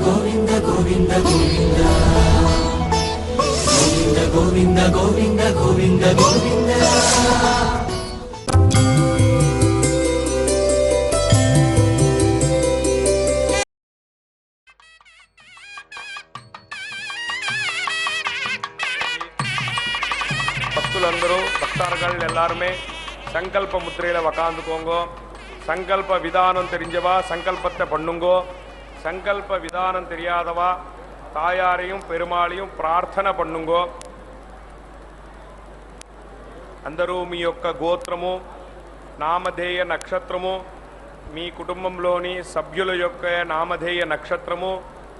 ಗೋವಿಂದ ಗೋವಿಂದ ಗೋವಿಂದ ಗೋವಿಂದ ಗೋವಿಂದ ಗೋವಿಂದ ಗೋವಿಂದ. பக்தர்கள் பக்தர்கள் எல்லாருமே சங்கல்ப முத்திரையில் உக்காந்துக்கோங்கோ. சங்கல்ப விதானம் தெரிஞ்சவா சங்கல்பத்தை பண்ணுங்கோ. சங்கல்ப விதானம் தெரியாதவா தாயாரையும் பெருமாளையும் ప్రార్థన பண்ணுங்கோ. అందరూ మీ యొక్క గోత్రము నామధేయ నక్షత్రము మీ కుటుంబంలోని సభ్యుల యొక్క నామధేయ నక్షత్రము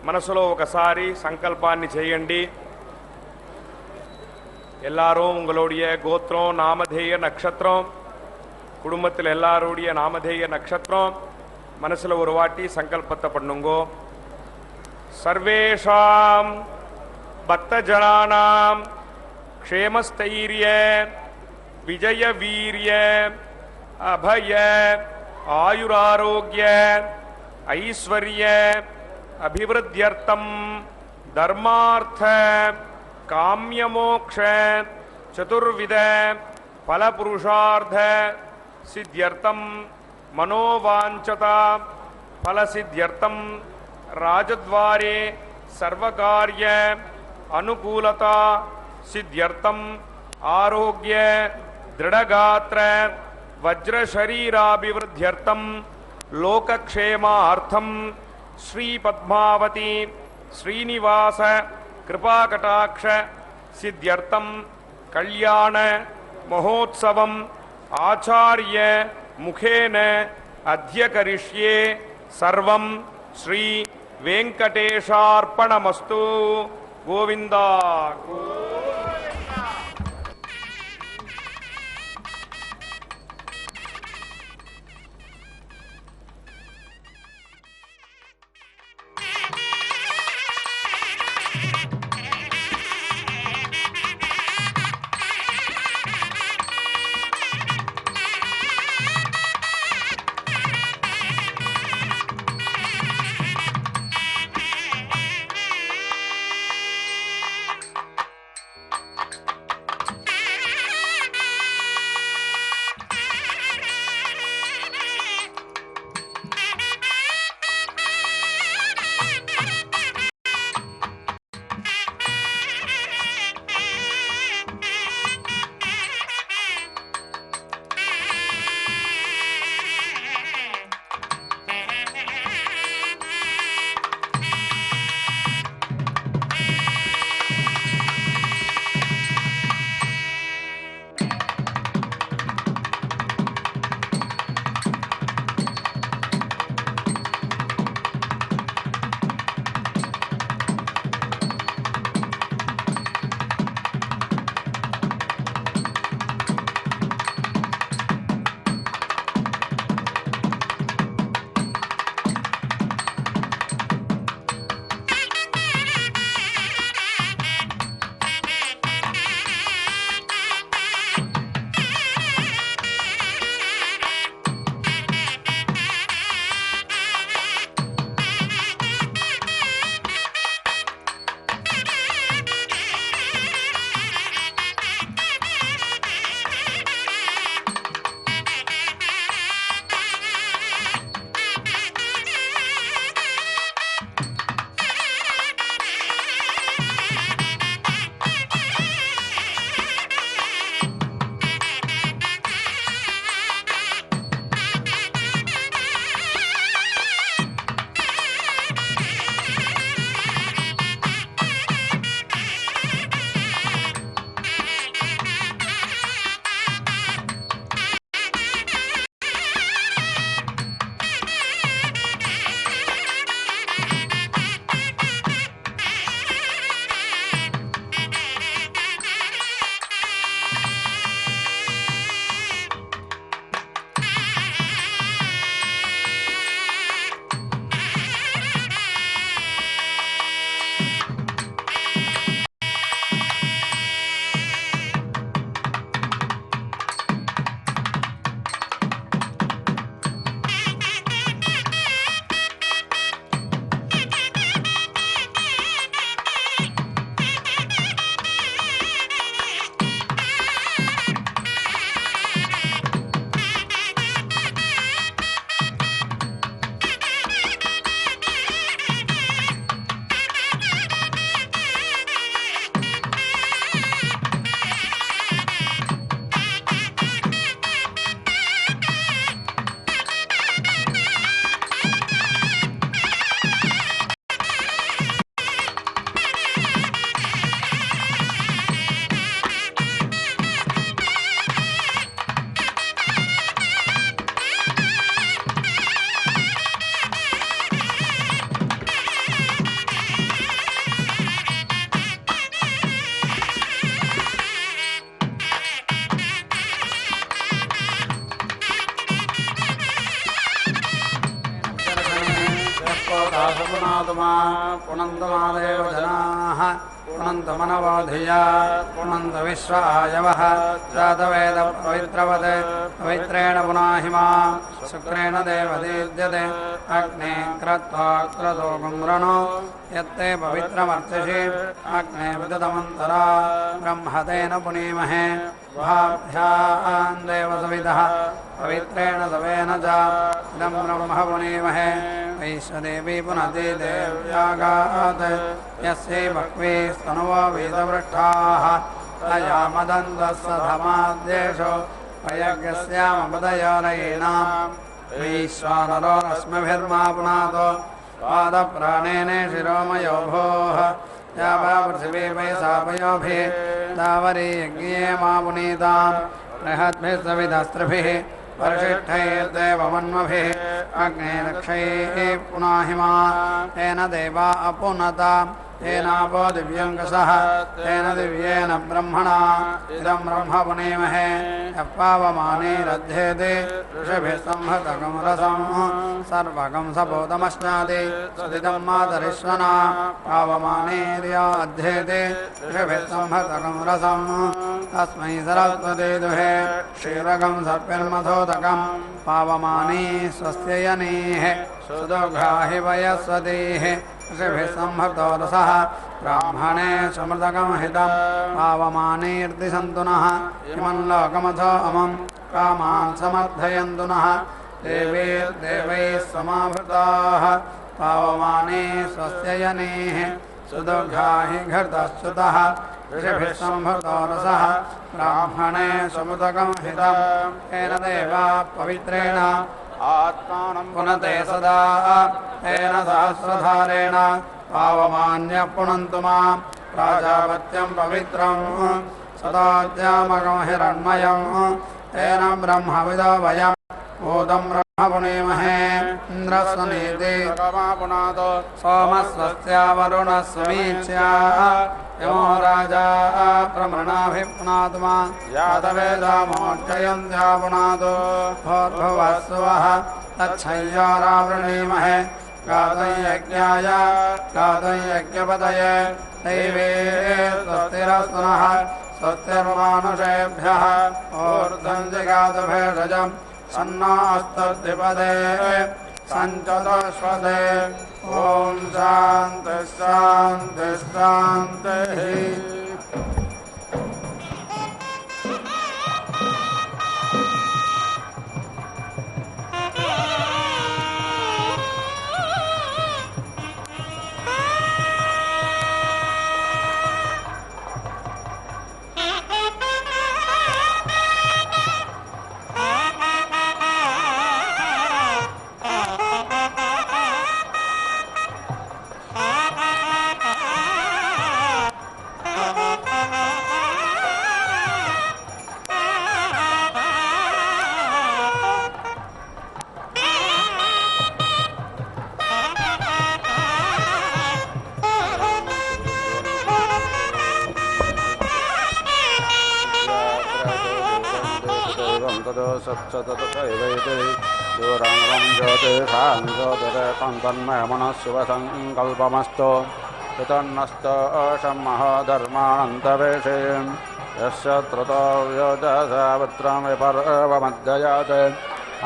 మనసులో ఒకసారి సంకల్పాన్ని చేయండి. எல்லாரும் உங்களுடைய கோத்திரம் நாமதேய நட்சத்திரம் குடும்பத்தில் எல்லாருடைய நாமதேய நட்சத்திரம் மனசில் ஒரு வாட்டி சங்கல்பத்தை பண்ணுங்கோ. சர்வேஷாம் பக்தஜனானாம் க்ஷேமஸ்தைரிய விஜய வீரிய அபய ஆயுராரோக்கிய ஐஸ்வர்ய அபிவிருத்தியர்த்தம் தர்மார்த்த काम्यमोक्ष चतुर्विध फलपुरुषार्थ सिद्ध्यर्थम मनोवांछता फलसिद्ध्यर्थम राजद्वारे सर्वकार्य अनुकूलता सिद्ध्यर्थम आरोग्य दृढ़गात्र वज्रशरीराभिवृद्ध्यर्थम लोकक्षेमार्थम श्री पद्मावती श्रीनिवास कृपाकटाक्ष सिद्ध्यर्थम कल्याण महोत्सवम आचार्य मुखेन अद्य करिष्ये सर्वं श्री वेंकटेशार्पणमस्तु. गोविंदा पुनातुमा पुनन्तमादेव जनाः पुनन्तमनवो धिया पुनन्त विश्वायवः जातवेद पवित्रवत् पवित्रेण पुनाहिमा शुक्रेण देवदीद्यते अग्ने क्रत्वा क्रतो गुम्रणो यत्ते पवित्रमर्चिषि अग्ने विदतमन्तरा ब्रह्मतेन पुनीमहे भाभ्यां देवसविदः पवित्रेण सवेन च इदं ब्रह्म पुनीमहे वैश्वदेवी पुनति देव्यागात् यस्यै बह्वी स्तनुवो वेदवृक्षाः तया मदन्तस्सधमाद्येषु वयज्ञस्यामपदयोरयीणां वैश्वानरो रश्मिभिर्मा पुनातो पादप्राणेन शिरोमयो भोः या वा पृथिवी वै सापयोभिः दावरी यज्ञे मा पुनीतां बृहद्भिः सविधस्त्रिभिः परिशिष्टैर्देवमन्मभिः अग्ने रक्षैः पुनाहिमा तेन देवा अपुनता तेनापो दिव्यङ्कसः तेन दिव्येन ब्रह्मणा इदं ब्रह्म पुनीमहे यः पावमानेरध्येते ऋषिभिः संहतकं रसं सर्वकं सपोतमश्नाति सदिदं मातरिश्वना पावमानेर्या अध्येते ऋषिभिः संहतकं रसं तस्मै सरस्वती दुहे क्षीरकं सर्पिर्मथोदकं पावमानी स्वस्य यनीः सुदुघ्राहि वयस्वतीः ऋषिभिः संहतो रसः ब्राह्मणे समृतकं हितं पावमानेर्दिशन्तु नः इमं लोकमथो अमं कामान् समर्थयन्तु नः देवैः समाभृताः पावमाने स्वस्य यनेः सुदुघ्राहि घृतश्च्युतः ऋषिभिः संहतो रसः ब्राह्मणे समृतकं हितं तेन देवा पवित्रेण आत्मानं पुनते सदा तेन सहस्रधारेण पावमान्यः पुनन्तु मां प्राजापत्यं पवित्रं सदाज्ञामकं हिरण्मयं तेन ब्रह्मविदो वयम् ऊतं ब्रह्म पुनीमहे इन्द्रस्वनीति पुनातो सोमस्वस्या वरुणः समीच्या यमो राजा प्रमृणाभिपुनातुमा यातवेदामोक्षयन्त्या पुनातो भोर्भुवस्सुवः तच्छय्यारावृणीमहे गातयज्ञाय गातयज्ञपतये दैवे स्वस्तिरस्तुनः स्वस्तिर्मानुषेभ्यः ऊर्ध्वं जगातभेषजम् सन्नास्तद्विपदे सञ्चतुष्पदे ॐ शान्तिः शान्तिः शान्तिः ज्योतिर्मनःशिवसङ्कल्पमस्तु पितन्नस्तोषं महाधर्मानन्तवेशे यस्य त्रुतो व्योजसावत्रमिपर्वमध्ययात्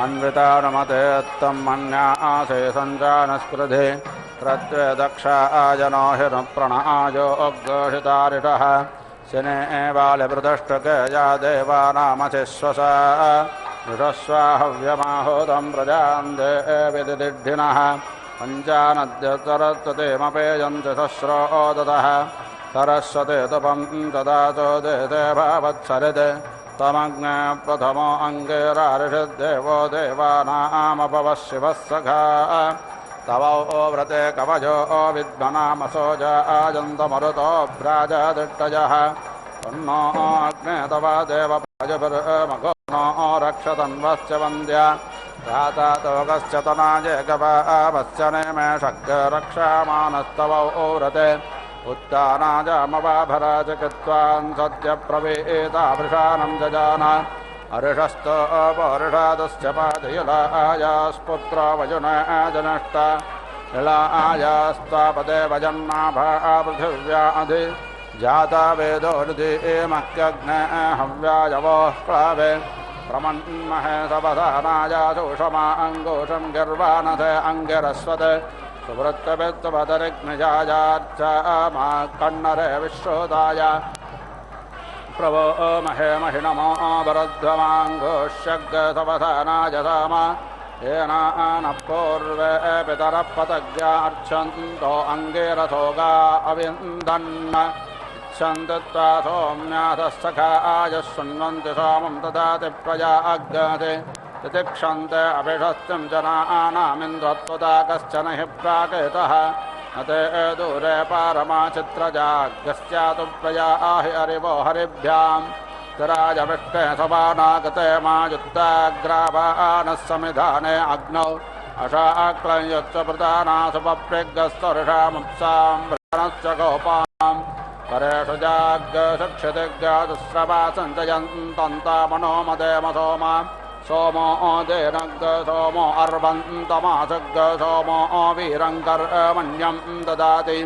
अन्वितानुमते त्वं मन्यासे सञ्जानस्कृधे प्रत्वे दक्षाजनो हिरप्रणआयो अग्घोषितारिषः शने बालिप्रदष्टके या देवानामशिश्वसा ऋषस्वाहव्यमाहुतं प्रजां देविदिढ्ढिनः पञ्चानद्यतरत्वतेमपेयन्ति सस्रोदतः सरस्वते तुपं तदा चोदेते भावत्सरिते तमग्ने प्रथमो अङ्गेरारिषद्देवो देवानामपवः शिवः सखा तवो व्रते कवचो विद्मनामसो जायन्तमरुतो भ्राजदिष्टयः तन्नो अग्ने तव देवपाजभिर्मघो नो रक्षतन्वश्च वन्द्या भ्राता तोकश्च तनाजेकपावश्च नेमे शक्तिरक्षामानस्तवो व्रते उत्तानाजामवाभराज कृत्वान् सद्यप्रवेतावृषानं जजान अरिषस्तो अपरिषादश्च पादयुलायास्पुत्रो वयुना जनष्ट इलायास्त्वापदे वजन्नाभा पृथिव्याधि जाता वेदो हृदीमह्यग्ने हव्यायवोः प्लावे प्रमन्महे सपधानायाशोषमा अङ्गोषं गर्वानथे अङ्गिरस्वते सुवृत्तवित्तपदरिग्निजायार्चा कन्नरे विश्रोदाय प्रवो महे महिनमो वरध्वमाङ्गोष्यग्सवधानाय सामा येनानः पूर्वे पितरः पतज्ञा अर्चन्तो अङ्गिरथोगा अविन्दन् इच्छन्ति त्वा सौम्यासः सखाय शृण्वन्ति सोमं ददाति प्रजा अग्नते तितिक्षन्ते अभिषस्तिं जनानामिन्द्रत्वता कश्चन हि प्राकेतः न ते दूरे पारमाचित्रजाग्यस्यातु प्रजा हि हरिवो हरिभ्यां तिराजविष्टे सवानागते मायुक्ताग्रावानः समिधाने अग्नौ अशाक्लयच्च प्रदानासुपप्रिग्गस्तर्षामुप्सां व्रणश्च गोपाम् परेषु जाग्गशक्षतिग्गस्रवा सञ्चयन्तन्ता मनोमदेमसोमा सोमो देनग्ग सोमो अर्वन्तमासग्ग सोमो वीरङ्कर्मण्यं ददाति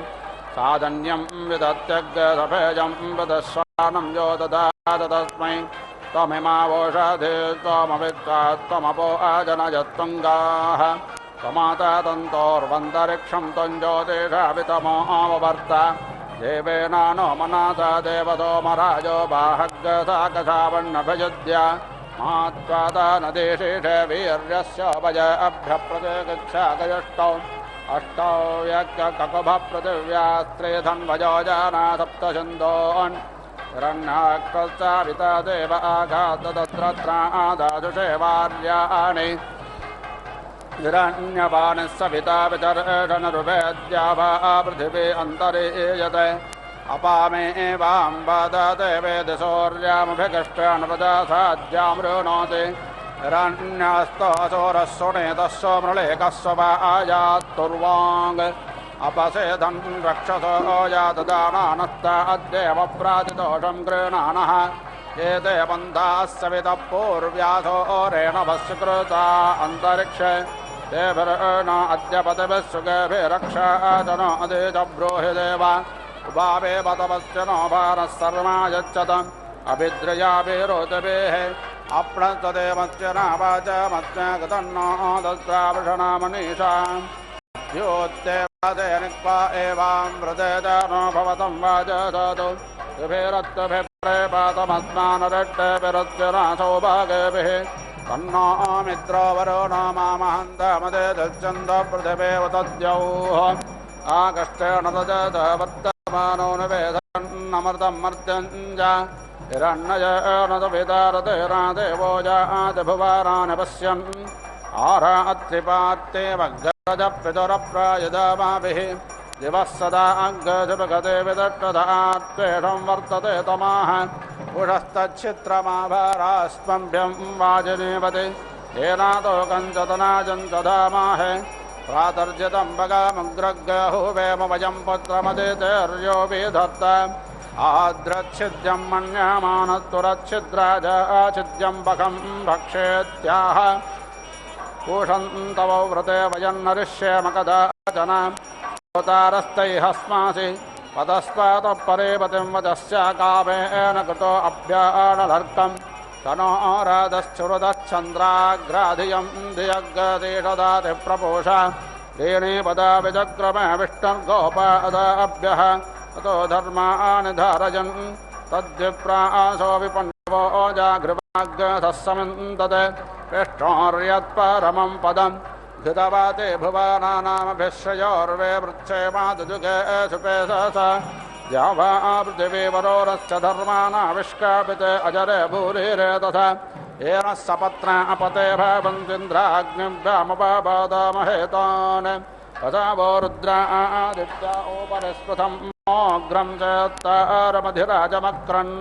साधन्यं विदत्यग्ग सफेजं विदस्वानं यो ददात तस्मै त्वमिमावोषधे त्वमवित्वा त्वमपो अजनयत्तुङ्गाः त्वमाता तन्तोर्वन्तरिक्षं त्वं ज्योतिषावितमो आववर्त देवेनानो मनाता देवतोमराजो बाहग्गसाकसावन्नभयुध्य मात्वाता नदेशेषे वीर्यस्य भज अभ्यप्रतिगच्छागयष्टौ अष्टौ यज्ञककुभपृथिव्यास्त्रेधन्वजो जाना सप्तसिन्धोन् हिरण्यकृत्साविता देव आघाततत्रत्रादाजुषे वार्याणि हिरण्यपाणिः सविता वितर्षणरुपेद्या वा पृथिवी अन्तरीयते अपामे वां वदते वेदशौर्यामभिकष्टान्वदासाद्यामृणोति हिरण्यस्तोऽसुरस्सुणेतस्सो मृळेकस्व वा आयात्तुर्वाङ् अपसेधन् रक्षसो जातदानानस्ता अद्येव प्रातिदोषं गृह्णानः एते बन्धाः सवितः पूर्व्यासो रेणवस्य कृता अन्तरिक्षे देभिर्न अद्य पतिभिः सुगेभिरक्षाचन अदेज ब्रूहि देव उभावे बतवस्य नो भारः सर्मा यच्छतम् अभिद्रयाभिरोचभिः अप्रणदेवस्य नावाचमस्य गतन्नो दस्रावृषणामनीषाम् द्योत्येवादेनिक्वा एवामृतेजनो भवतं वाजसतु तुभिरत्तभिप्रेपातमस्मानरट्टभिरत्यनाथो भागेभिः तन्नो मित्रो वरुणो मामहन्तमदेदच्छन्द पृथिवेव तद्यौः आकष्टेन तजत वर्तमानो न वेदन्नमृतं मर्त्यञ्च हिरण्यजेन तभितारतेना देवो जातिभुवाराणि पश्यन् आरात्रिपात्ते वग्गजपितुरप्रायदामाभिः दिवः सदा अग्गजपगते विदट्टधात्वेषं वर्तते तमाह उषस्तच्छित्रमाभारास्मभ्यं वाजिनीवति येनातो कञ्चतनाजन्तधामाहे प्रातर्जितं बगामुग्रग्गहुवेम वयं पुत्रमदितेर्यो विधत्त आद्रच्छिद्यं मन्यमानस्तुरच्छिद्राज आच्छिद्यं बखं भक्षेत्याह पूषन्तवो व्रते वयन्नरिष्येम कदाचन अवतारस्तैहस्मासि पतस्पातः परेपतिं वचस्या कामेन कृतो अभ्यानलर्कम् तनो राधश्चुरुदश्चन्द्राग्राधियं धियग्गदेशदाति प्रपोष तेने पदा विचक्रमे विष्णुर्गोपादाभ्यः ततो धर्माणि धारयन् तद्विप्रासो विपण्डवो जागृवाग्गसस्समिन्दते विष्णोर्यत्परमं पदम् घृतवाते भुवानानामभिश्रयोर्वे वृक्षे मातुजुगे सुपेशस द्यावा पृथिवीवरोरश्च धर्मानाविष्कापिते अजरे भूरिरे तथा येन सपत्ना अपते भवन्तीन्द्राग्निभ्यामुपबादामहेतान् तथा वो रुद्रादित्या उपरिस्पृतं मोग्रं चेत्तारमधिराजमक्रन्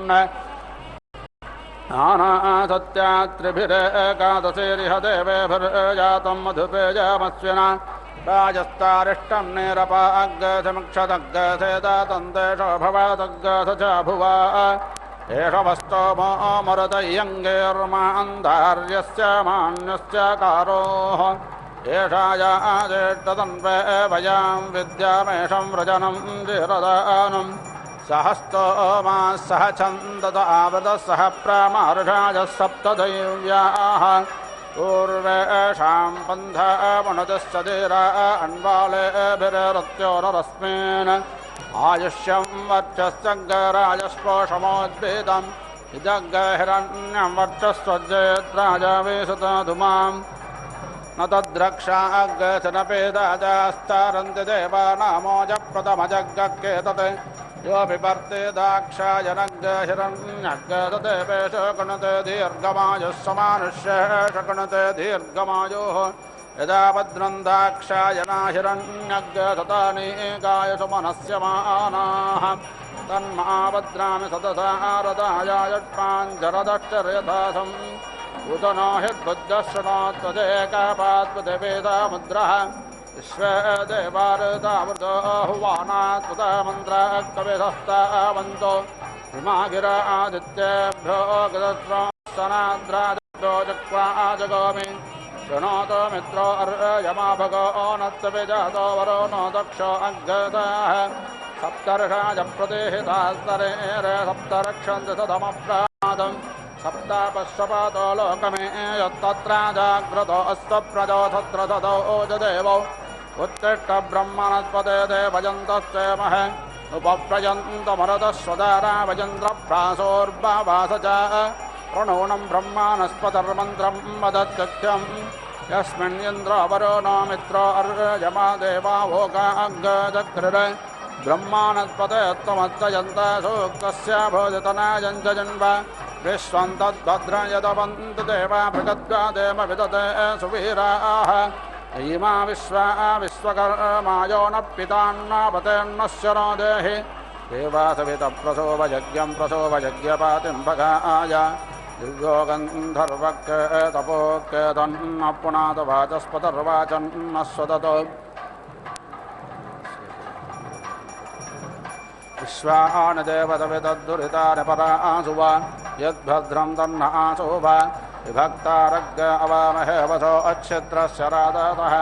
नानासत्यात्रिभिरेकादशेरिह देवेभिर्जातं मधुपेजमस्विना राजस्तारिष्टं निरपाग्गसमिक्षतग्गसेदातन्तेषो भवातग्गस च भुवा एष वस्तोमो मरुतय्यङ्गेर्मान्धार्यस्य मान्यस्य कारोः येषायाजेष्टतन्वे भयां विद्यामेषं व्रजनं जिह्रदानं सहस्तोमा सह छन्दत आवृतः सह प्रामार्षाय सप्तदैव्याः पूर्वेषां पन्थामनुजश्चेरा अन्वालेभिरत्यो नरस्मिन् आयुष्यं वर्चस्सङ्गराजस्पोषमोद्भिदम् इदग्हिरण्यं वर्चस्वज्जेद्राजवेशतधुमां न तद्रक्षाग्रसनपेदाजास्तारन्ति देवानामोजप्रथमजग्गकेतत् योऽपि वर्ते दाक्षायनग्रहिरण्यग्रदते वेशकणते दीर्घमायुः समानुष्य शकणते दीर्घमायुः यदा भद्रं दाक्षायना हिरण्यग्रसतानि गायसुमनस्यमानाः तन्माभद्रामि सततारदायायट्पाञ्जरदश्चर्यथासम् उदनो हिद्बुद्धश्रणात्वदेकापात्पदेवेदा मुद्रः विश्वे देवारदावृतो हुवानात्वता मन्त्रः कविधस्तावन्तो हिमागिरा आदित्येभ्यो गदस्वनाद्राजभ्यो जक्वा जगोमि शृणोतो मित्रो अर्यमाभगो नत्तविजातो वरो नो दक्षो अग्गताः सप्तर्षाय प्रतिहितास्तरे सप्तरक्षन्ति सदमप्रादम् सप्तापश्वपातो लोकमे यत्तत्र जाग्रतो अस्त्वप्रजो तत्र ततो ओजदेवो उत्तिष्ठ ब्रह्मणस्पते देवयन्तस्तेमः उपप्रयन्तमरदस्वदारा वयन्द्रभ्रासोर्बावास च प्रणूनं ब्रह्माणस्पतर्मन्त्रं वदत्यख्यम् यस्मिन्निन्द्रो वरो नो मित्रो अर्यमा देवावोकाग्गजक्रिर ब्रह्माणस्पते त्वमत्तयन्त सूक्तस्य भोजतनायञ्च जन्म विश्वं तद्भद्रं यदवन्तु देवा भृगद्वा देव विदते सुवीराः इमा विश्वा विश्वकर्मायो न पितान्नापतेन्नस्य नो देहि देवासवितप्रसोभयज्ञं प्रसोभयज्ञपातिं भगाय दिव्यो गन्धर्वक्के तपोक्के तन्न पुनादवाचस्पतर्वाचन्न स्वदतो विश्वान् देवतविदद्दुरितानि परासुव यद्भद्रं तन्न आसुव विभक्तारग्ग अवामहे वसो अच्छित्रस्य राधतः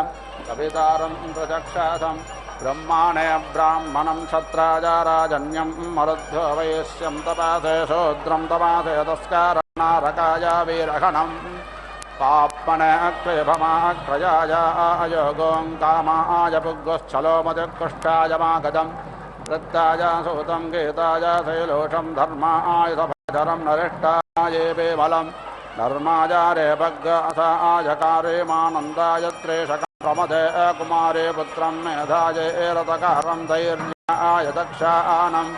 कवितारं प्रचक्षासं ब्रह्माणे ब्राह्मणं क्षत्राजाराजन्यं मरुद्भ्यो वैश्यं तपासे शूद्रं तपासे तस्कारनारकाय वीरहणं पाप्मने अक्षयभमाक्षयाय अयोगों कामाय पुग्गश्चलोमतिकृष्टाय मागजम् वृत्ताय सूतं गीताय शैलोषं धर्माय सभधरं नरिष्ठाये बलं धर्माजारे भग्गसाय कारेमानन्दाय त्रेषकं प्रमदे कुमारे पुत्रं मेधाय रतकारं धैर्याय दक्षानं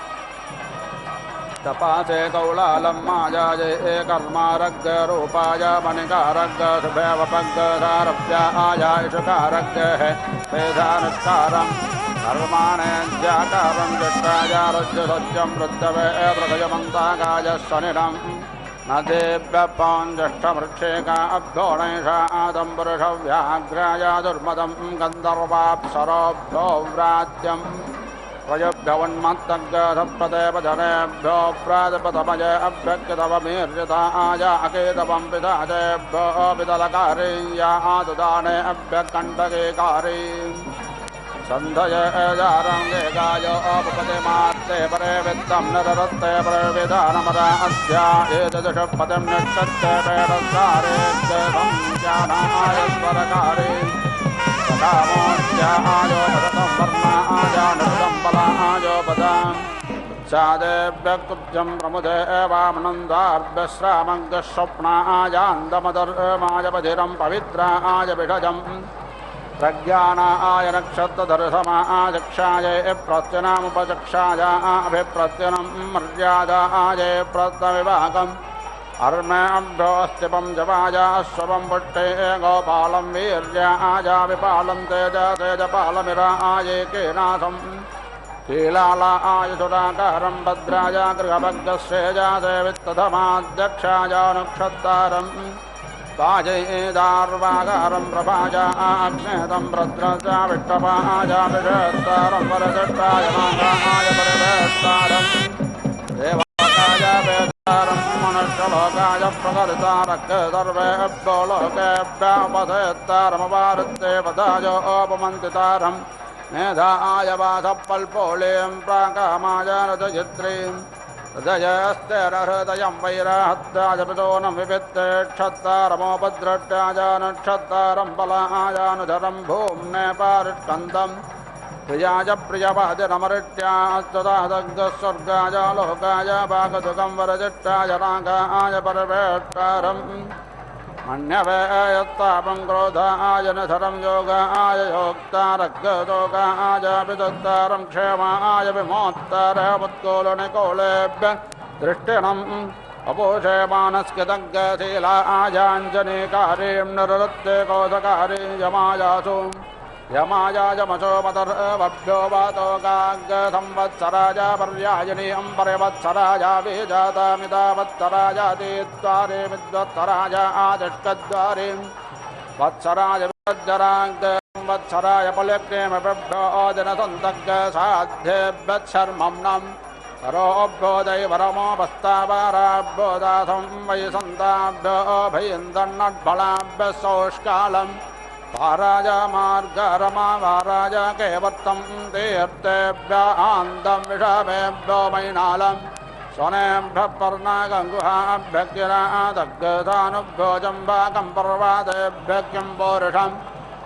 तपासे कौलालं मायाय कर्मारग्गरूपाय मणिकारग्ग शुभेवपग्गधारभ्याय शुकारग्गः वेदानुष्कारम् कर्माणे ज्याकारं जष्टायारज्यसत्यं वृद्धवे प्रभयमन्तागाय शनिरं न देव्यपाञ्जष्टमृक्षेका अभ्योणैषादं पुरुषव्याघ्राय दुर्मदं गन्धर्वाप्सरोभ्यो व्रात्यं वयभ्यवन्मत्तग्गधप्रदेवजनेभ्यो प्रादपतमय अभ्यक्तवमीर्यताय अकेतवं पिताजेभ्यो विदलकारी या आदुदाने अभ्यकण्टकेकारी सन्धये जारंगे गायो अपपदे मात्ते परे वित्तं नररत्ते परे विधानमदा अध्यायेतदशपदं नक्षत्रे पेरसारे संज्ञानाय स्वरकारे सकामोऽध्यायो नरतं वर्णाय नरतं बलाय पदां चादेव्यकुब्जं प्रमुदे वामनन्दार्भ्यश्रामङ्गस्वप्नायान्दमधर्माय पथिरं पवित्राय विषजम् प्रज्ञानाय नक्षत्रधरसमाय चक्षाय प्रत्यनामुपचक्षाय अभिप्रत्यनं मर्यादाय प्रत्यविभागम् अर्मेभ्योऽस्तिपं जवाय स्वपं पुष्टे गोपालं वीर्याय विपालं तेजपालमिराय केनासं कीलालाय सुराकारं भद्राय गृहभग्गस्येजाय वित्तधमाध्यक्षाय नक्षत्रारम् पाजयेदार्वागारं प्रभाजा अग्नेदं भद्रजा विट्टपाजा विषत्तारं वरदट्टाय मागाय परदट्टारं देवाय मनुष्यलोकाय प्रकर्तारक् सर्वेभ्यो लोकेभ्योपधेत्तारमवारुत्ते पदायोपमन्तितारम् मेधाय वासपल्पोलीं प्राकामाय रजयित्रीं हृदयस्तेरहृदयं वैराहत्याय पितोनं विवित्ते क्षत्तारमोपद्रट्याय नक्षत्तारं बलायानुधरं भूम्ने पारिष्कन्दम् प्रियाय प्रियवादिनमरिट्यास्तदादग्धस्वर्गाय लोकाय भागदुगं वरजिट्टाय रागाय परवेष्टारम् मन्यवेयत्तापं क्रोधाय निधरं योगाय योक्तारग्धोगाय विदुत्तारं क्षेमाय विमोत्तारमुत्कोलनिकोलेभ्य दृष्टिणम् अपोषे मानस्कृतज्ञशीलायाञ्जनीकारीं निरृत्ते कौशकारीं यमायासु यमायाजमसो मदर्भ्यो वातोकाग्संवत्सराजा पर्यायिनी अम्बरिवत्सराजा बीजातामितावत्सराजातीत्वारे विद्वत्सराज आदिष्टद्वारे वत्सराज विद्जराग्वत्सराय पलिक्नेमभ्यो दिनसन्तग् साध्येभ्यच्छर्मम्नम् सरोभ्यो दैवरमोपस्तावाराभ्यो दासं वै सन्ताभ्यो भयन्दन्नड्फलाभ्यः सौष्कालम् वाराज मार्गरमा वाराज कैवर्तं तीर्थेभ्य आन्दं विषमेभ्यो मैनालम् स्वनेभ्यः पर्णागङ्गुहाभ्यः किरादग्धानुभ्यो जम्बाकं पर्वादेभ्यः किं पौरुषम्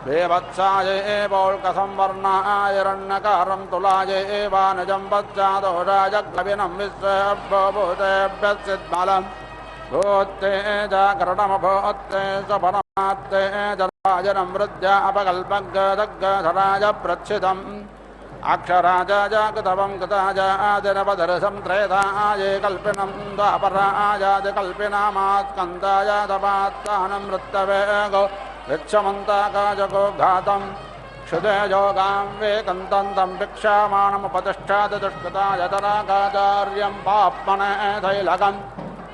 देवत्साय एवोल्कसंवर्णाय रण्यकारं तुलाय एवानजं वत्सादोषाय ग्लविनं विश्वेभ्यो भूतेभ्यः सिद्मलम् भूत्ते जागरणमभूत्ते स्वपरमात्ते जराजनं वृद्ध्या अपकल्पग्गदग्गधराज प्रच्छितम् अक्षराज जागतवं कृताज आदिनवदर्शं त्रेधाय कल्पिनं द्वापराजादिकल्पिनामास्कन्दाय तपात्तानं मृत्तवेगो ऋक्षमन्ताकाजको घातं क्षुदे योगां वेकन्तं भिक्षामाणमुपतिष्ठाद दुष्कृताय तराकाचार्यं पाप्मने थैलकम्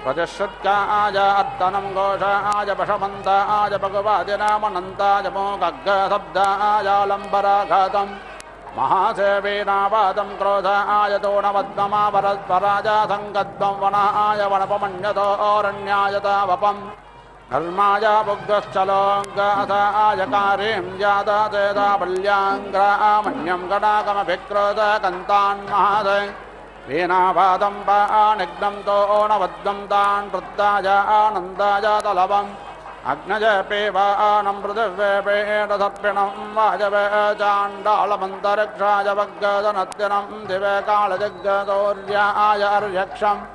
प्रतिश्रुत्काय अर्तनं घोषाय पशमन्ताय भगवादिनामनन्ताय मोगग्गशब्दाय लम्बराघातम् महासेवीनावादं क्रोधाय तोणवद्ममापरस्पराज सङ्गद्वं वनाय वनपमन्यतोरण्याय तावपम् धर्माय भुग्गश्चलोङ्गाय कारीं जाता चेदाबल्याङ्ग्रामन्यं गणागमभिक्रोधकन्तान्महादय वीणावादं पानिग्नं तोणवद्वं तान् वृत्ताय आनन्दाय तलवम् अग्नजपेवानं पृथिव्यपेडसर्पिणं वाजवे चाण्डालमन्तरिक्षाय वग्गदनत्यनं दिवे कालजग्गदौर्याय अर्यक्षम्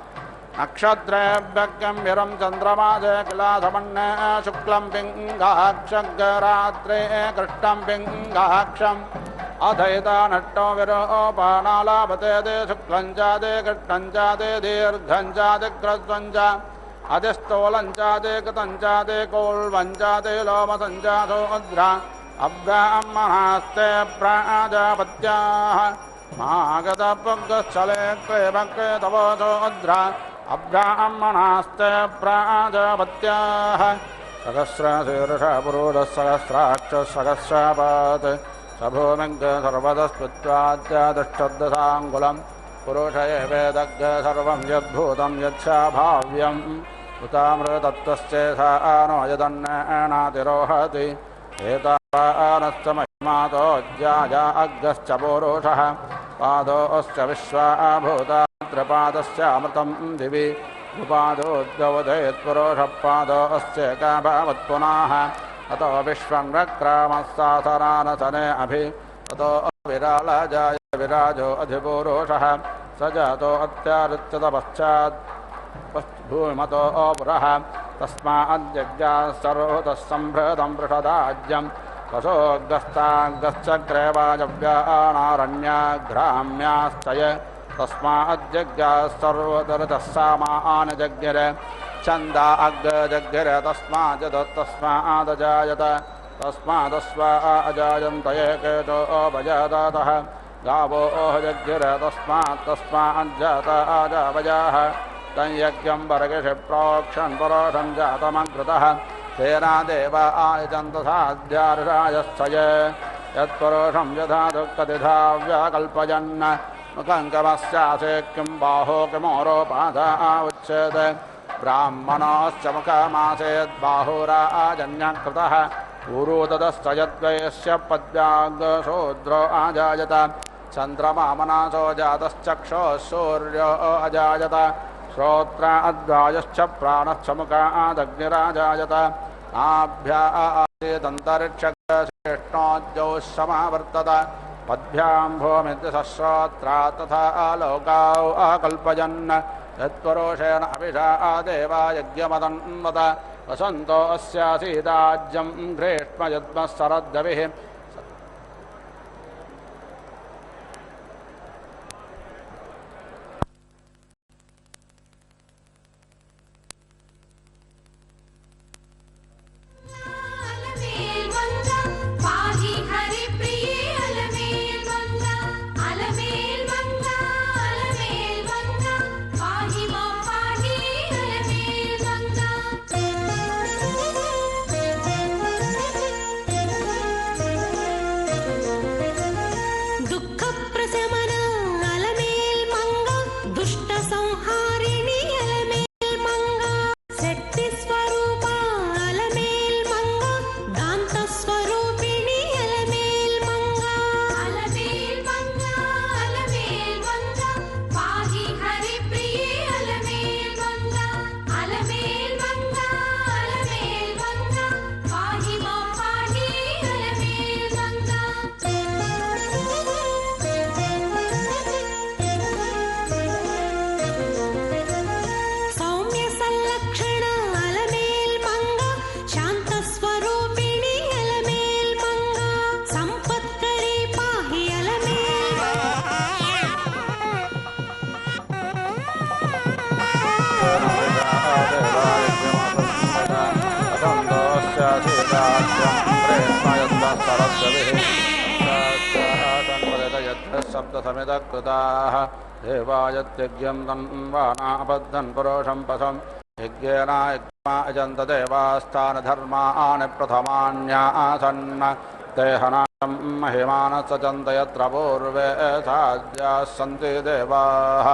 नक्षत्रेभ्यं विरं चन्द्रमासे किलासमन्ने शुक्लं पिङ्गाक्षरात्रे कृष्णं पिङ्गाक्षम् अधैता नट्टो विरोपानालाभते दे शुक्लं चादे कृष्णं चादे दीर्घं चादिग्रस्वं च अधिस्थूलं चादे कृतं चादे कौल्वं चादे लोमसं चादोद्रा अब्राह्मणास्ते प्राजापत्याः मागधपुग्गश्चले क्लेवक्ले तवोदोद्रा अब्राह्मणास्ते प्राजापत्याः सहस्रशीर्ष पुरुषः सहस्राक्षः सहस्रापात् सभूमिग् सर्वतस्पृत्वाद्यादुष्टदशाङ्गुलं पुरुष एवेदग् सर्वं यद्भूतं यच्छाभाव्यम् उतामृतत्वस्य सा नो यदन्नेणातिरोहति एतावानश्च महिमातोऽज्याया अग्गश्च पुरुषः पादोश्च विश्वाभूतात्रपादश्च अमृतं दिवि उपादोद्गवधेत्पुरुषः पादोश्च काभावत्पुनाः अतो विश्वं रक्रामः सासरानसने अभि ततो विरालजाय विराजो अधिपुरुषः स जातो अत्यारुच्यतपश्चात् भूमिमतो पुरः तस्माद्यज्ञास्तरोतः सम्भृतं वृषदाज्यं वशोऽगस्तागश्चक्रेवाजव्यानारण्याघ्राम्याश्चय तस्माद्यज्ञास्तर्वतरतः सामानजज्ञर छन्दा अग्रजज्ञर तस्मादजायत तस्मादस्वा अजायन्त एकेतो अभजातः गावो जज्ञर तस्माज्जात अजावजाः तयज्ञं वर्गिषि प्रोक्षन् परोषं जातमकृतः तेना देव आयजन्त साध्यार्षायश्चय यत्परोषं यथा दुःखतिथा व्याकल्पयन् मुखङ्कमस्यासे किं बाहो किमोरोपाधा उच्यते ब्राह्मणोश्च मुखमासेद्बाहुराजन्यकृतः ऊरुततश्च यद्वयस्य पद्याङ्गशूद्रो अजायत चन्द्रमा मनासो जातश्चक्षुः सूर्यो अजायत श्रोत्र अद्वायुश्च प्राणश्च मुखादग्निराजायत नाभ्यासीदन्तरिक्षश्रेष्ठोद्यौ समावर्तत पद्भ्यां भूमिर्दिशश्रोत्रा तथा लोकाौ अकल्पयन् यत्पुरुषेण अभिषा देवा यज्ञमदन्वत वसन्तो अस्यासीदाज्यं ग्रीष्म यद्मः शरद्रविः सप्तसमितकृताः देवायत्यज्ञं तन्वानापद्धन् पुरुषं पशं यज्ञेन यज्ञमायजन्त देवास्थानधर्माणि प्रथमान्यासन् देहनां महिमानश्चन्त यत्र पूर्वे साध्याः सन्ति देवाः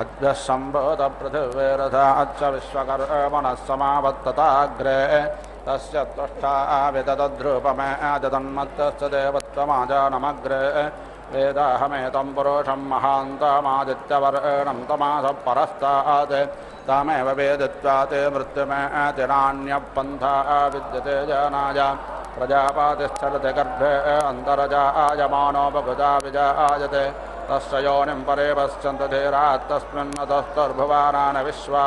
अद्य सम्भूतपृथिवीरथाच्च विश्वकर्मणः समावर्तताग्रे तस्य त्वष्टा विदधद्रूपमेदन्मत्तस्य देवत्वमाजानमग्रे वेदाहमेतं पुरुषं महान्तमादित्यवर्णं तमासः परस्तात् तमेव वेदित्वा ते मृत्युमेति नान्यपन्था विद्यते जनाय प्रजापातिश्चरति गर्भे अन्तरजायमानो बहुधा विजायते तस्य योनिं परे पश्यन्ति धीरात् तस्मिन्नतस्तुर्भुवानानि विश्वा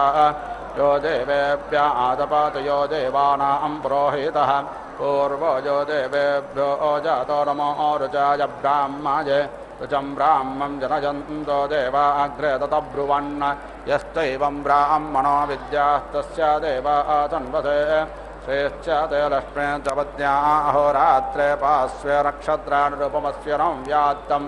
यो देवेभ्य आदपात यो देवानां पुरोहितः पूर्वो यो देवेभ्यो जातो नमो ऋचाय ब्राह्मणे ऋचं ब्राह्मं जनयन्तो देवा अग्रे ततब्रुवन् यस्तैवं ब्राह्मणो विद्यास्तस्य देवा तन्वते श्रेष्ठते लक्ष्मे च पत्न्याहोरात्रे पार्श्वे नक्षत्रानुरूपमस्य नं व्यात्तम्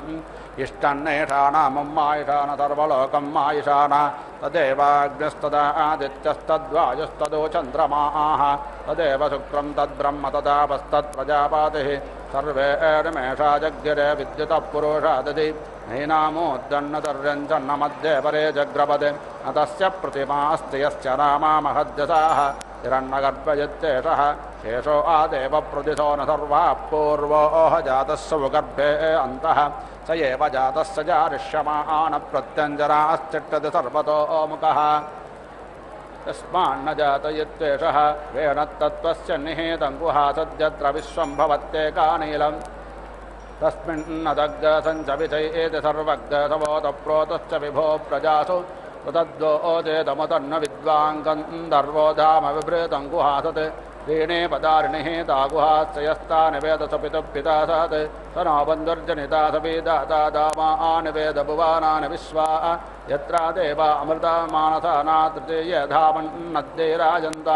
इष्टन्नेषाणामुम्मायिषाण सर्वलोकं मायिषाण तदेवाग्निस्तदा आदित्यस्तद्वायुस्तदो चन्द्रमाः तदेव शुक्रं तद्ब्रह्म तदापस्तत्प्रजापातिः सर्वे निमेषा जग्गिरे विद्युतः पुरुषादधि नैनामोद्दन्नतर्यञ्चन्न मध्ये परे जग्रपदे अतस्य प्रतिमास्ति यस्य नामा महद्यसाः हिरण्यगर्भयत्येषः शेषो आदेव प्रतिशो न सर्वाः पूर्वोह जातस्य भूगर्भे अन्तः स एव जातस्य जारिष्यमाण प्रत्यञ्जनाश्चिट्टति सर्वतो मुखः यस्मान्न जातयत्येषः वेणत्तत्त्वस्य निहितं गुहासद्यत्र विश्वं भवत्येकानीलम् तस्मिन्नदग्गसञ्चविचैति सर्वग्गसवोतप्रोतश्च विभो प्रजासु तद्वोचेतमुतन्न विद्वाङ्गन्धर्वो धाम विभृतं गुहासत् दीने पदारिणिः तागुहाश्च यस्तानि वेदस पितुः सत् स नो बन्धुर्जनिता सपीदाता दामानि वेदभुवानानि विश्वा यत्रा देवा अमृतमानसाना तृतीये धामन्नद्यैराजन्त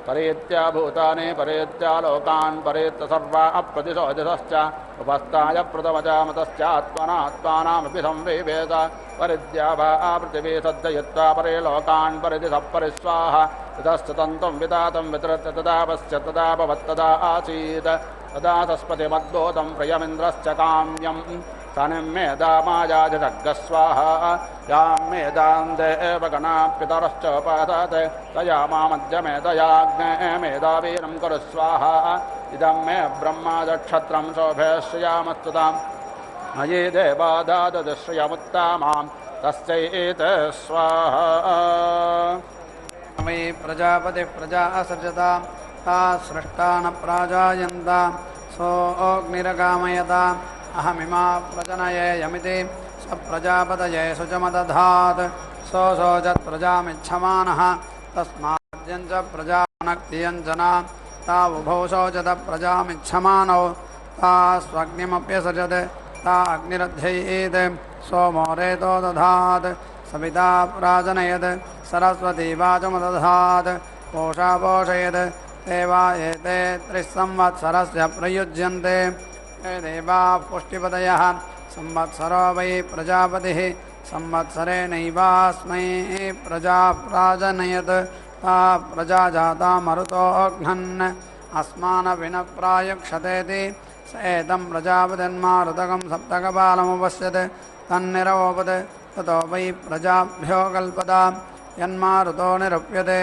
परेत्या भूतानि परेत्या लोकान् परेत्य सर्वा अप्रतिशोजसश्च उपस्थाय प्रथमजामतश्चात्मनात्मानामपि संविवेद परिद्या वा पृथिवी सज्जयित्वा परे लोकान् परिधि सपरिस्वाह ततश्च तन्तं वितातं वितरत्य तदा पश्य तदा भवत्तदा आसीत् तदा तस्पतिमद्भूतं प्रियमिन्द्रश्च काम्यं स तनिं मेदामायाजग्गस्वाहा यां मेदां देव गणापितरश्च उपासते तया मामद्यमेदयाग्ने मेदावीरं कुरु स्वाहा इदं मे ब्रह्मादक्षत्रं शोभे श्रियामस्तुताम् मयि देवादादश्रियमुत्तामां तस्यै स्वाहा मयि प्रजापति प्रजा असृजता ता सृष्टा न प्राजायन्ता सोऽग्निरकामयता अहमिमा प्रजनये यमिति स प्रजापतये शुचमदधात् सोऽसोचत् प्रजामिच्छमानः तस्माद्यं च प्रजानक्तियञ्जना ता उभौ शोचत प्रजामिच्छमानौ ता स्वग्निमप्यसृजत् ता अग्निरध्ययेत् सोमो रेतो दधात् सविता प्राजनयत् सरस्वती वाचमदधात् पोषा पोषयत् ते वा एते 3 संवत्सरस्य प्रयुज्यन्ते ते देवाः पुष्टिपदयः संवत्सरो वै प्रजापतिः संवत्सरेणैवास्मै प्रजा प्राजनयत् ता प्रजा जाता मरुतोऽघ्नन् अस्मानविनः प्रायुक्षतेति स एतं प्रजापतिन्मारुतकं सप्तकपालमुपश्यत् तन्निरवोपत् ततो वै प्रजाभ्यो कल्पता यन्मारुतो निरुप्यते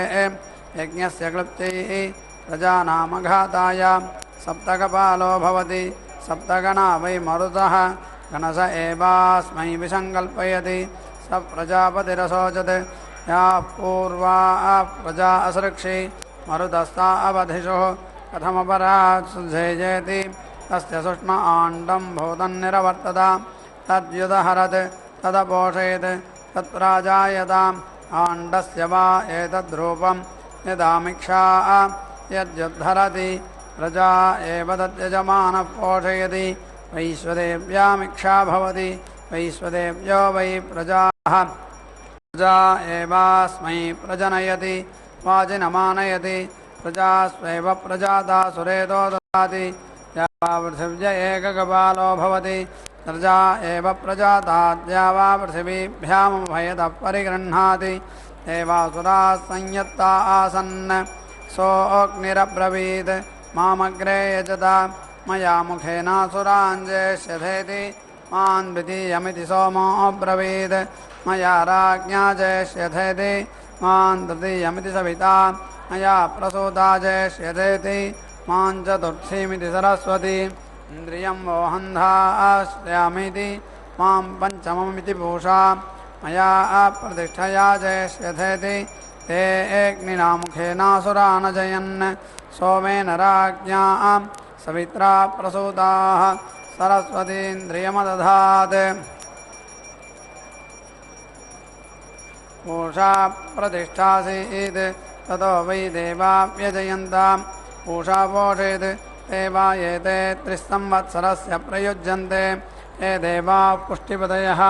यज्ञस्य क्लृप्त्यैः प्रजानामघाताय सप्तकपालो भवति सप्तगणा वै मरुतः गणस एवास्मै विसङ्कल्पयति स प्रजापतिरसोचत् या पूर्वा प्रजा असृक्षि मरुतस्ता अवधिषुः कथमपरात् सुझेजेति तस्य सुष्म आण्डं भूतन्निरवर्तता तद्युदहरत् तदपोषयत् तत्प्राजायताम् आण्डस्य वा एतद्रूपं यदामिक्षा यद्युद्धरति प्रजा एव तद्यजमानः पोषयति वैश्वदेव्यामिक्षा भवति वैश्वदेव्यो वै प्रजाः प्रजा एवास्मै प्रजनयति वाजिनमानयति प्रजास्वेव प्रजाता सुरेतो ददाति या पृथिव्य एककपालो भवति प्रजा एव प्रजाता द्या वा पृथिवीभ्यामुभयतः परिगृह्णाति देवासुराः संयत्ता आसन् सोऽग्निरब्रवीत् मामग्रे यजता मया मुखेनासुराञ्जेष्यथेति मान् द्वितीयमिति सोमोऽब्रवीत् मया राज्ञा जेष्यथेति मान् तृतीयमिति सविता मया प्रसूता जेष्यथेति मां चतुर्थीमिति सरस्वती इन्द्रियं वोहन्धास्यामीति मां पञ्चममिति पूषा मया प्रतिष्ठया जेष्यथेति ते अग्निनामुखेनासुरानजयन् सोमेन राज्ञा सवित्रा प्रसूताः सरस्वतीन्द्रियमदधात् पूषा प्रतिष्ठासीत् ततो वै देवा व्यजयन्ताम् पूषा पोषेत् ते वा एते 3 संवत्सरस्य प्रयुज्यन्ते ये देवाः पुष्टिपदयः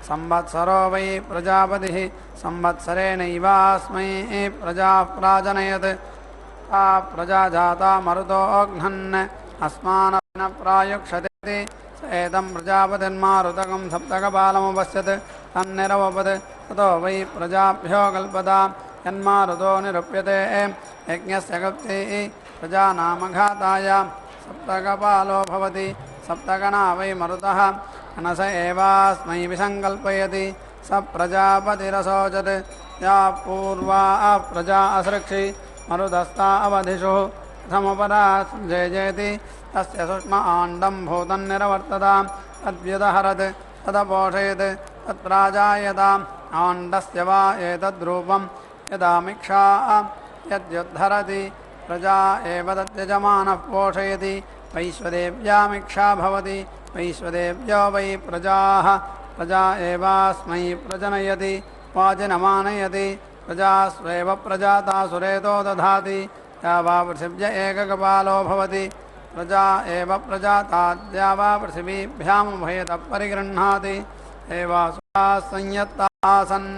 संवत्सरो वै प्रजापतिः संवत्सरेणैवास्मै प्रजाः प्राजनयत् ता प्रजा जाता मरुतोऽघ्नन् अस्मानः प्रायुक्षतेति स एतं प्रजापतिन्मारुतकं सप्तकपालमुपश्यत् तन्निरवपत् ततो वै प्रजाभ्यो कल्पता यन्मारुतो निरुप्यते यज्ञस्य कल्प्तिः प्रजानामघाताय सप्तकपालो भवति सप्तगणा वै मरुतः गणस एवास्मै विसङ्कल्पयति स प्रजापतिरसोचत् या पूर्वा प्रजा असृक्षि मरुतस्ता अवधिषुः कथमपरात् जेजेति तस्य सुष्म आण्डं भूतन्निरवर्तताम् तद्व्युदहरत् तदपोषयत् तत्प्राजायताम् आण्डस्य वा एतद्रूपं यदामिक्षा यद्युद्धरति प्रजा एव तद्यजमानः पोषयति वैश्वदेव्यामिक्षा भवति वैश्वदेव्यो वै प्रजाः प्रजा एवास्मै प्रजनयति वाजिनमानयति प्रजास्वेव प्रजाता सुरेतो दधाति या वा पृथिव्य एककपालो भवति प्रजा एव प्रजाता द्या वा पृथिवीभ्यामुभयतः परिगृह्णाति एवासुराः संयत्तासन्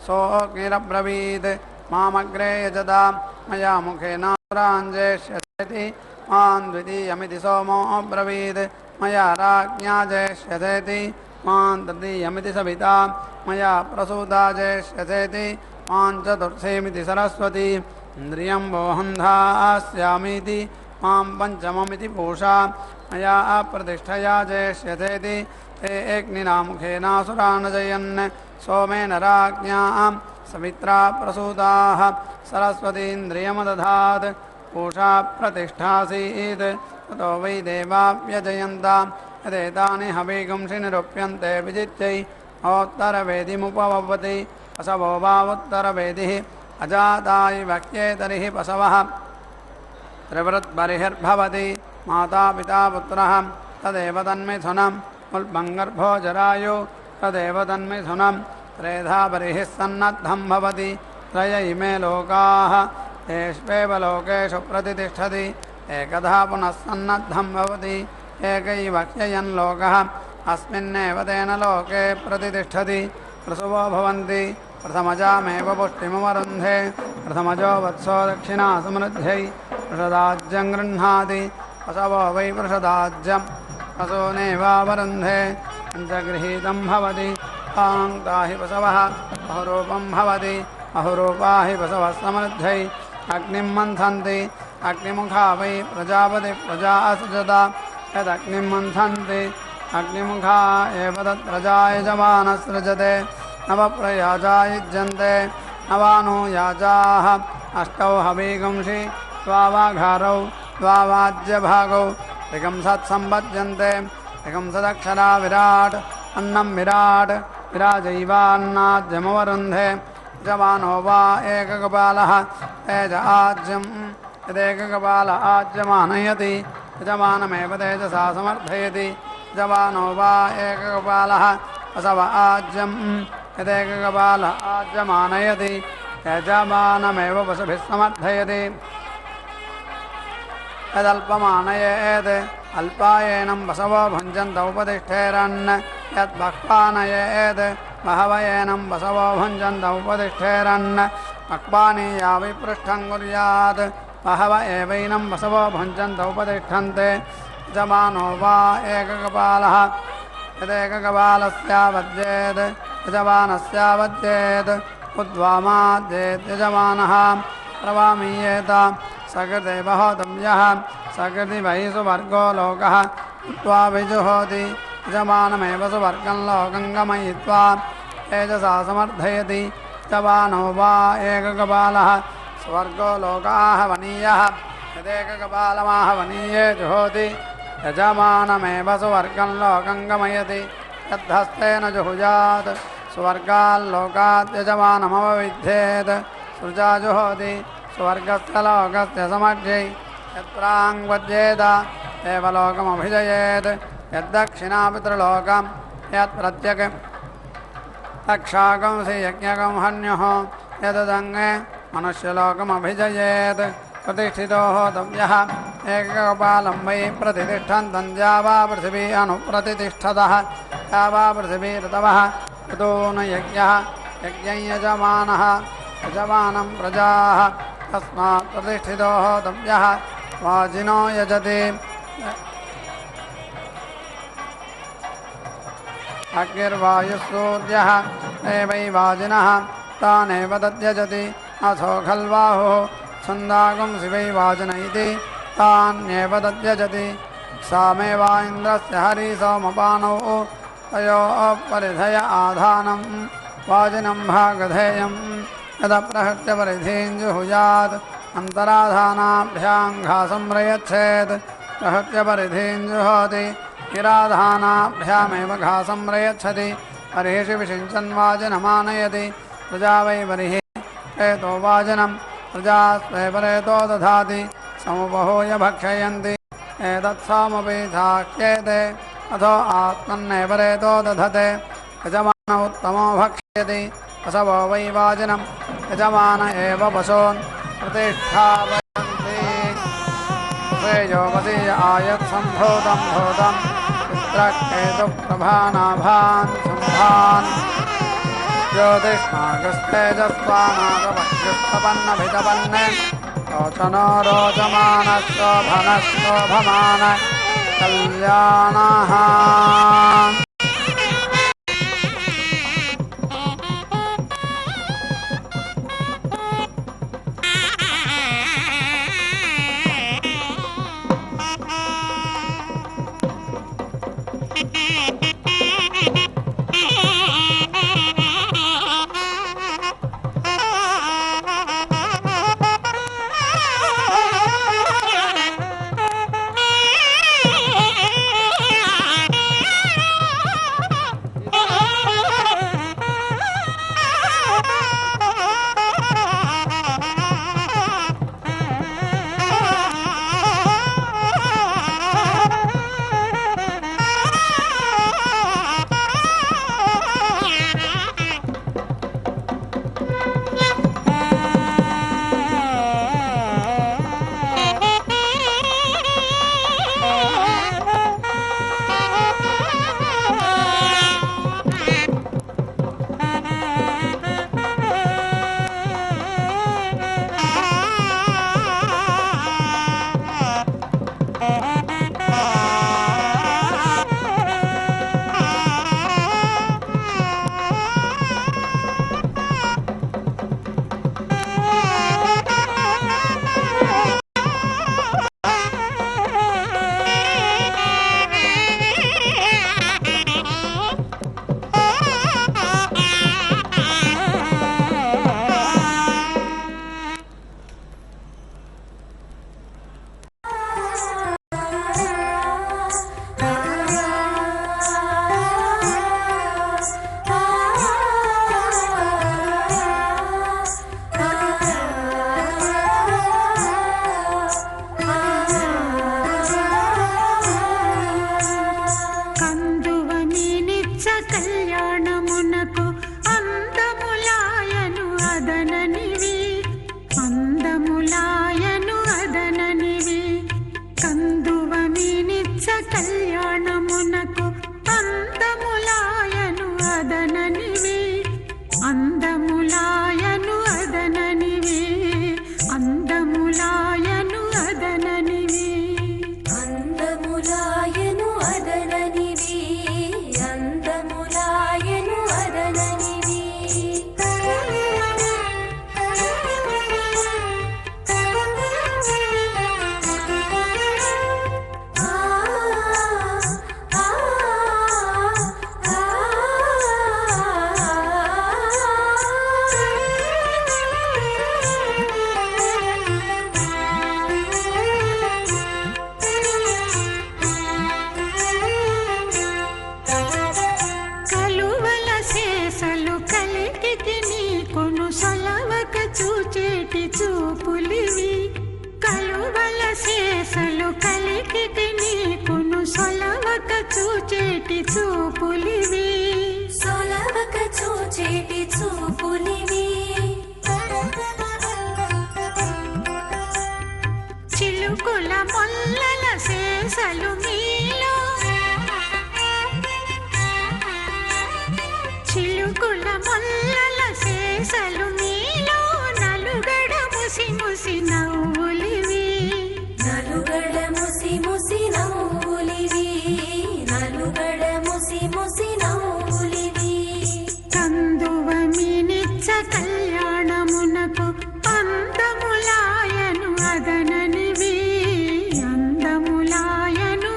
सोऽग्निरब्रवीत् मामग्रे यजता मया मुखेनासुराञ्जेष्यथेति मान् द्वितीयमिति सोमोऽब्रवीत् मया राज्ञा जेष्यथेति मान् तृतीयमिति सविता मया प्रसूता जेष्यथेति मां चतुर्थीमिति सरस्वती इन्द्रियं वोहन्धास्यामीति मां पञ्चममिति पूषा मया प्रतिष्ठया जेष्यतेति ते अग्निनामुखेनासुरान् सोमेन राज्ञां सवित्रा प्रसूताः सरस्वतीन्द्रियमदधात् पूषा प्रतिष्ठासीत् ततो वै देवा व्यजयन्तां यदेतानि हविगुंसि निरूप्यन्ते विजित्यै उत्तरवेदिमुपवपति पशवो वा उत्तरवेदिः अजाताय वक्ये तर्हि पशवः त्रिवृद्बर्हिर्भवति माता पिता पुत्रः तदेव तन्मिथुनम् उल्बङ्गर्भो जरायु तदेव तन्मिथुनम् त्रेधा बर्हिः सन्नद्धं भवति त्रय इमे लोकाः येष्वेव लोकेषु प्रतितिष्ठति एकधा पुनः सन्नद्धं भवति एकैवक्ययन् लोकः अस्मिन्नेव तेन लोके प्रतितिष्ठति प्रसवो भवन्ति प्रथमजामेव पुष्टिमवरुन्धे प्रथमजो वत्सो दक्षिणा समृद्ध्यै वृषदाज्यं गृह्णाति पशवो वै वृषदाज्यं पशूनेवावरुन्धे पञ्चगृहीतं भवति ताहि पशवः बहुरूपं भवति बहुरूपा हि पशवः समृद्ध्यै अग्निं मन्थन्ति अग्निमुखा वै प्रजापति प्रजा असृजता यदग्निं मन्थन्ति अग्निमुखा एव तत्प्रजा यजमानः सृजते नवप्रयाजा युज्यन्ते नवानुयाजाः अष्टौ हविगुंषि द्वावाघारौ द्वावाज्यभागौ त्रिगंसत्सम्पद्यन्ते त्रिगंसदक्षरा विराट् अन्नं विराट् विराजैवान्नाद्यमवरुन्धे यजमानो वा एककपालः तेज आज्यं यदेककपाल आज्यमानयति यजमानमेव तेजसा समर्थयति यजमानो वा एककपालः पशव आज्यं यदेककपाल आज्यमानयति यजमानमेव पशुभिः समर्थयति यदल्पमानयेत् अल्पायेनं बसवो भुञ्जन्त उपतिष्ठेरन् यद्बह्वानयेत् बहवयेनं बसवो भुञ्जन्त उपतिष्ठेरन् बह्वानि याविपृष्ठं कुर्यात् बहव एवैनं बसवो भुञ्जन्त उपतिष्ठन्ते यजमानो वा एककपालः यदेककपालस्यावद्येत् यजमानस्यावद्येत् उद्वामाद्येत् यजमानः प्रवामीयेत सकृते बहोतव्यः सकृति वै सुवर्गो लोकः त्वा विजुहोति यजमानमेव सुवर्गं लोकं गमयित्वा तेजसा समर्थयति यजमानो वा एककपालः स्वर्गो लोकाहवनीयः यदेककपालमाहवनीये जुहोति यजमानमेव सुवर्गं लोकं गमयति यद्धस्तेन जुहुयात् स्वर्गाल्लोकात् यजमानमवविध्येत् सृजा जुहोति स्वर्गस्य लोकस्य समग्रे यत्राङ्वज्येत देवलोकमभिजयेत् यद्दक्षिणापितृलोकं यत्प्रत्यक् तक्षाकंसि यज्ञकं हन्युः यदङ्गे मनुष्यलोकमभिजयेत् प्रतिष्ठितो होतव्यः एककपालं वै प्रतितिष्ठन्तं द्यावा पृथिवी अनुप्रतितिष्ठतः द्यावा पृथिवी ऋतवः ऋतो न यज्ञः यज्ञं यजमानः यजमानं प्रजाः तस्मात् प्रतिष्ठितो होतव्यः वाजिनो यजति अग्निर्वायुसूर्यः एवै वाजिनः तानेव तद्यजति अथो खल्वाहुः छन्दागुंसि वै वाजिन इति तान्येव तद्यजति सामेवा इन्द्रस्य हरिसोमपानौ तयोः परिधय आधानं वाजिनं भागधेयं यदप्रहृत्य परिधीं जुहुयात् अन्तराधानाभ्यां घासं प्रयच्छेत् प्रहृत्य परिधीं जुहोति गिराधानाभ्यामेव घासं प्रयच्छति बर्हिषि विषिञ्चन् वाजिनमानयति प्रजा वै बर्हिः प्रेतो वाजिनं प्रजा स्वेपरेतो दधाति समुपहूय भक्षयन्ति एतत्सामपि धाक्येते अथो आत्मन्नेव रेतो दधते यजमान उत्तमो भक्ष्यति पशवो वै वाजिनं यजमान एव पशून् प्रतिष्ठापयन्ति श्रेयोपसीय आयत्सम्भूतं भूतं चित्रकेतुप्रभानाभान् शुम्भान् ज्योतिष्मागस्तेजस्वानागपक्षुस्तपन्नभितपन्ने रोचनो रोचमानः शोभनः शोभमान कल्याणः చూచేటి చూపులివి సొలవక చూచేటి చూపులివి చిలుకుల మొల్లల శేషలు మీలో చిలుకుల మొల్లల శేషలు మీలో నలుగడ ముసి ముసి నవ్వులివి నలుగడ ముసి ముసి నవ్వులివి నలుగడ ముసి ముసి నవ్వులివి కందువ మీనిచ్చ కళ్యాణమునకు అందములాయను అదననివి అందములాయను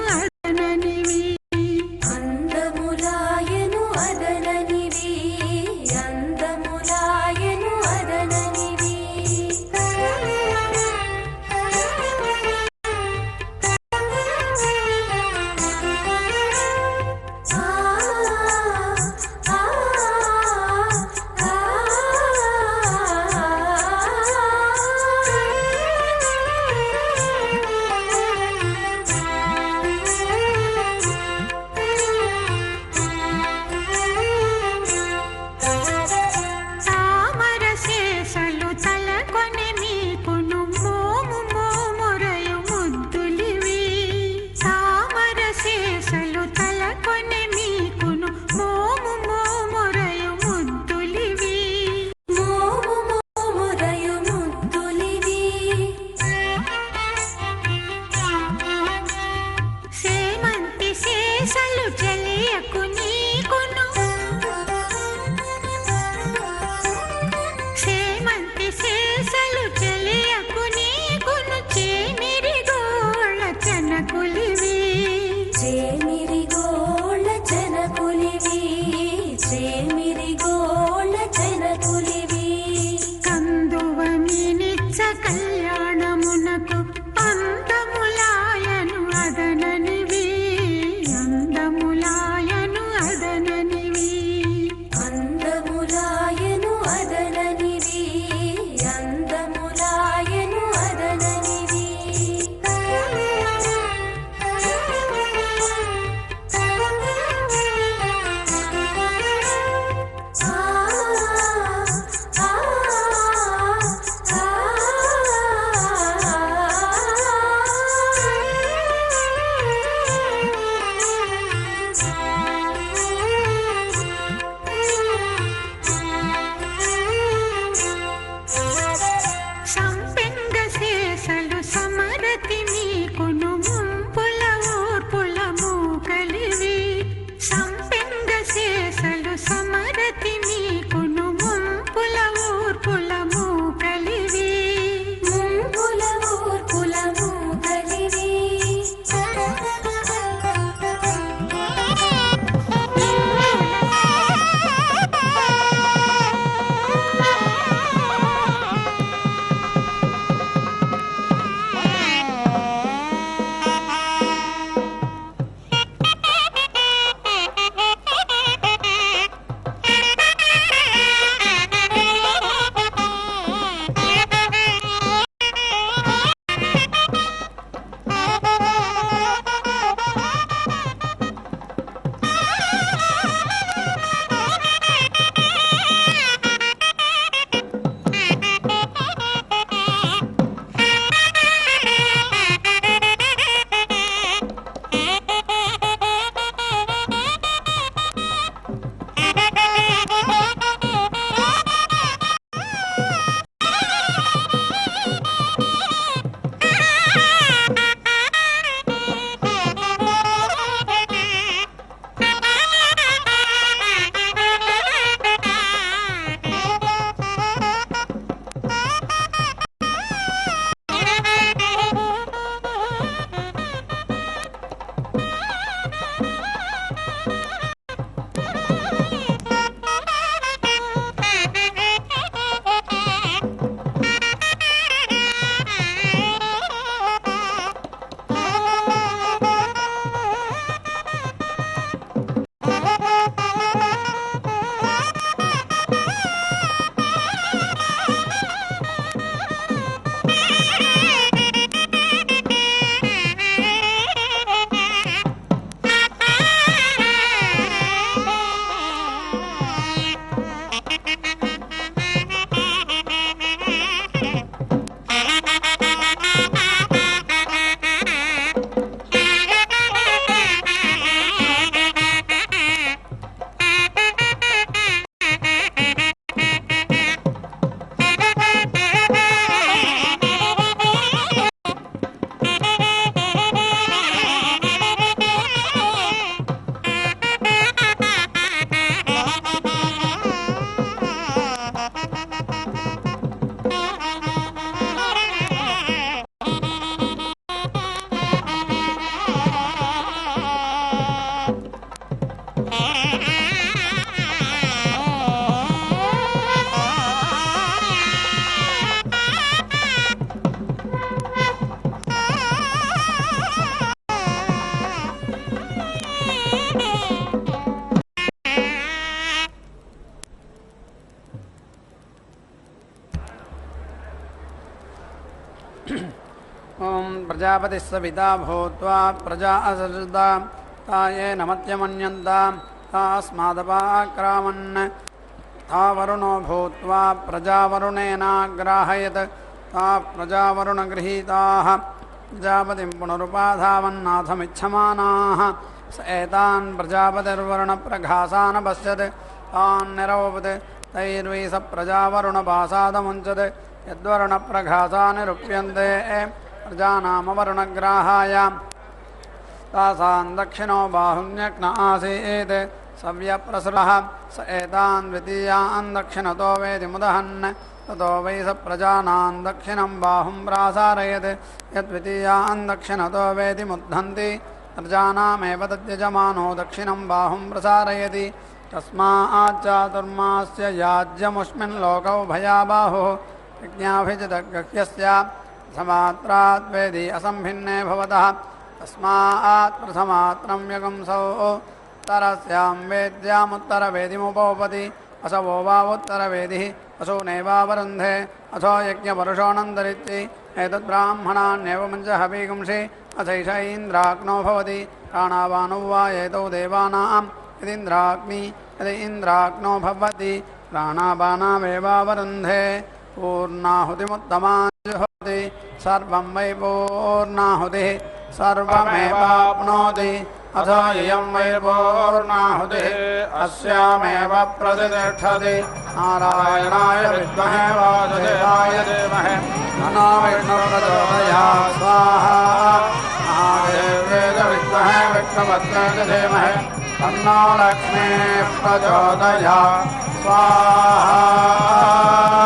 प्रजापतिः सविता भूत्वा प्रजा असृजता ता येन मत्यमन्यन्ता तास्मादपाक्रामन् ता वरुणो भूत्वा प्रजावरुणेनाग्राहयत् ता प्रजावरुणगृहीताः प्रजापतिं पुनरुपाधावन्नाथमिच्छमानाः स एतान् प्रजापतिर्वरुणप्रघासानपश्यत् तान् निरवपत् तैर्वै स प्रजावरुणपासादमुञ्चत् यद्वरुणप्रघासा निरुप्यन्ते प्रजानामवरुणग्राहाय तासान् दक्षिणो बाहुन्यक्न आसीत् सव्यप्रसृतः स एतान् द्वितीयान् दक्षिणतो वेदि मुदहन् ततो वै स प्रजानान् दक्षिणं बाहुं प्रासारयत् यद्वितीयान् दक्षिणतो वेदि मुद्धन्ति प्रजानामेव तद्यजमानो दक्षिणं बाहुं प्रसारयति तस्माच्चातुर्मास्य याज्यमुष्मिन् लोकौ भयाबाहुः प्रज्ञाभिजितगह्यस्य समात्राद्वेदी असम्भिन्ने भवतः तस्मात् प्रथमात्रं यगंसौ उत्तरस्यां वेद्यामुत्तरवेदिमुपोपति असवो वावुत्तरवेदिः असौनेवावरुन्धे अथो यज्ञपरुषोऽनन्तरित्यै एतद्ब्राह्मणान्येव मुञ्चहवीगुंषि अथैष इन्द्राग्नो भवति प्राणावानो वा एतौ देवानां यदिन्द्राग्नि यदि इन्द्राग्नो भवति प्राणावानामेवावरुन्धे पूर्णाहुतिमुत्तमाजुहोति सर्वं वै पूर्णाहुतिः सर्वमेवाप्नोति अथो इयं वै पूर्णाहुतिः अस्यामेव प्रतिष्ठति नारायणाय विद्महे वासुदेवाय धीमहि तन्नो विष्णुप्रचोदयात् स्वाहा महादेव्यै विद्महे विष्णुपत्न्यै धीमहि तन्नो लक्ष्मीः प्रचोदयात् स्वाहा